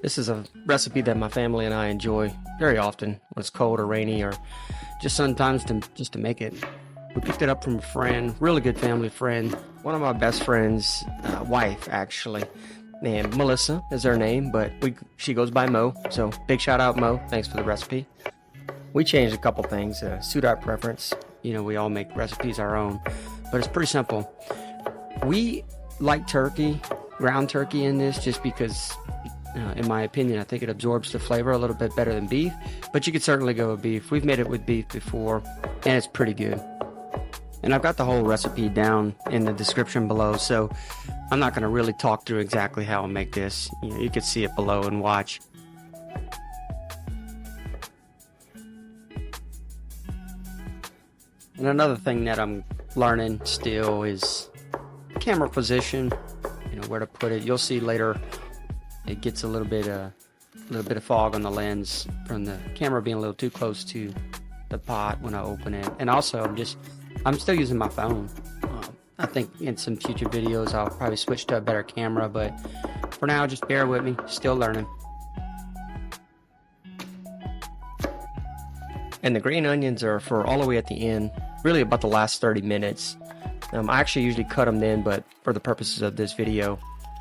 This is a recipe that my family and I enjoy very often when it's cold or rainy, or just sometimes just to make it. We picked it up from a friend, really good family friend, one of my best friends' wife, actually. And Melissa is her name, but she goes by Mo. So big shout out, Mo. Thanks for the recipe. We changed a couple things to suit our preference. You know, we all make recipes our own, but it's pretty simple. We like turkey, ground turkey in this, just because, in my opinion, I think it absorbs the flavor a little bit better than beef, but you could certainly go with beef. We've made it with beef before, and it's pretty good. And I've got the whole recipe down in the description below, so I'm not going to really talk through exactly how I'll make this. You can see it below and watch. And another thing that I'm learning still is camera position, where to put it. You'll see later it gets a little bit of fog on the lens from the camera being a little too close to the pot when I open it. And also I'm still using my phone. I think in some future videos I'll probably switch to a better camera, but for now just bear with me, still learning. And the green onions are for all the way at the end, really about the last 30 minutes. I actually usually cut them then, but for the purposes of this video,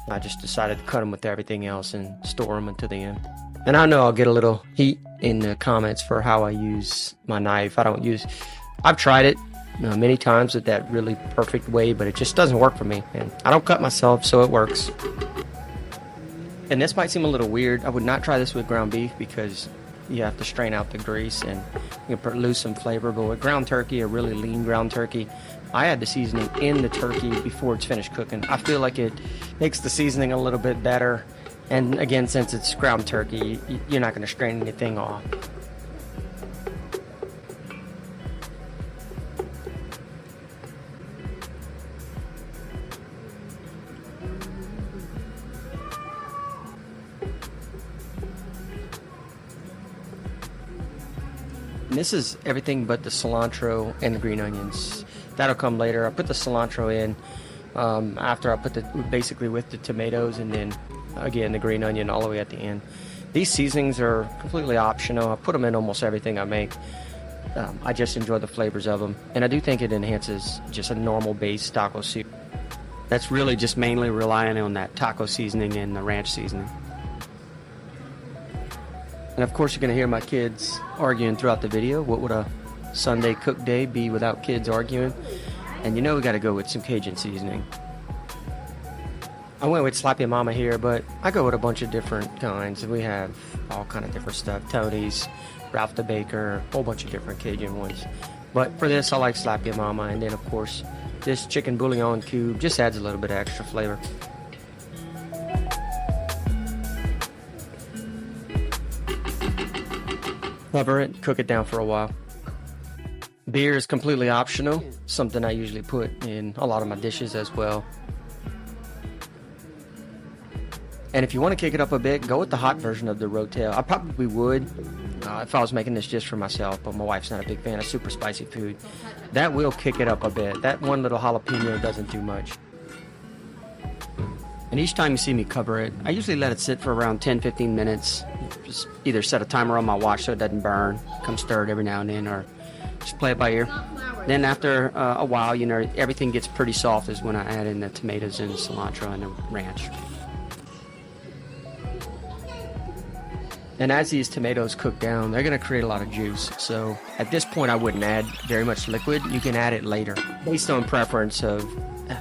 I just decided to cut them with everything else and store them until the end. And I know I'll get a little heat in the comments for how I use my knife. I've tried it many times with that really perfect way, but it just doesn't work for me. And I don't cut myself, so it works. And this might seem a little weird. I would not try this with ground beef because you have to strain out the grease and you can lose some flavor. But with ground turkey, a really lean ground turkey, I add the seasoning in the turkey before it's finished cooking. I feel like it makes the seasoning a little bit better. And again, since it's ground turkey, you're not going to strain anything off. And this is everything but the cilantro and the green onions. That'll come later. I put the cilantro in after I put basically with the tomatoes, and then again the green onion all the way at the end. These seasonings are completely optional. I put them in almost everything I make. I just enjoy the flavors of them, and I do think it enhances just a normal base taco soup. That's really just mainly relying on that taco seasoning and the ranch seasoning. And of course you're going to hear my kids arguing throughout the video. What would a Sunday cook day be without kids arguing? And we got to go with some Cajun seasoning. I went with Slappy Mama here, but I go with a bunch of different kinds. We have all kind of different stuff. Tony's, Ralph the Baker, a whole bunch of different Cajun ones. But for this, I like Slappy Mama. And then of course, this chicken bouillon cube just adds a little bit of extra flavor. Cover it, cook it down for a while. Beer is completely optional, something I usually put in a lot of my dishes as well. And if you want to kick it up a bit, go with the hot version of the rotel. I probably would if I was making this just for myself, but my wife's not a big fan of super spicy food. That will kick it up a bit. That one little jalapeno doesn't do much. And each time you see me cover it, I usually let it sit for around 10-15 minutes. Just either set a timer on my watch so it doesn't burn, come stir it every now and then, or just play it by ear. Then after a while, everything gets pretty soft is when I add in the tomatoes and cilantro and the ranch. And as these tomatoes cook down, they're going to create a lot of juice. So at this point, I wouldn't add very much liquid. You can add it later, based on preference of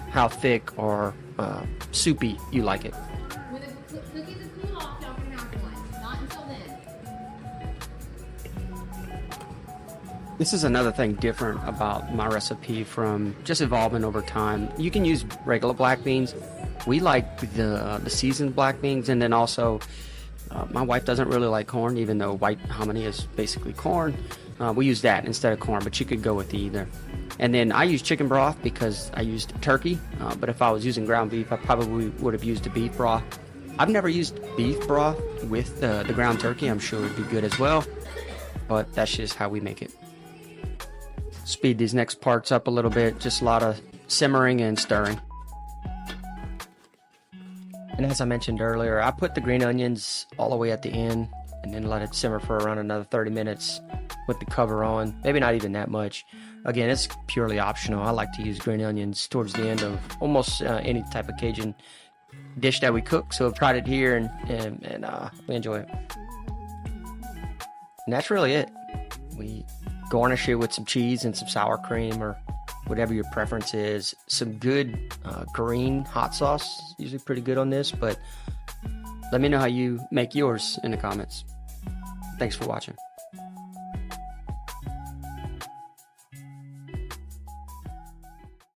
how thick or soupy you like it. When the cookies is cool off, y'all can have one. Not until then. This is another thing different about my recipe from just evolving over time. You can use regular black beans. We like the seasoned black beans, and then also my wife doesn't really like corn, even though white hominy is basically corn. We use that instead of corn, but you could go with either. And then I use chicken broth because I used turkey, but if I was using ground beef, I probably would have used a beef broth. I've never used beef broth with the ground turkey. I'm sure it would be good as well, but that's just how we make it. Speed these next parts up a little bit, just a lot of simmering and stirring. And as I mentioned earlier, I put the green onions all the way at the end and then let it simmer for around another 30 minutes with the cover on. Maybe not even that much. Again, it's purely optional. I like to use green onions towards the end of almost any type of Cajun dish that we cook. So I've tried it here and we enjoy it. And that's really it. We garnish it with some cheese and some sour cream or whatever your preference is. Some good green hot sauce, usually pretty good on this, but let me know how you make yours in the comments. Thanks for watching.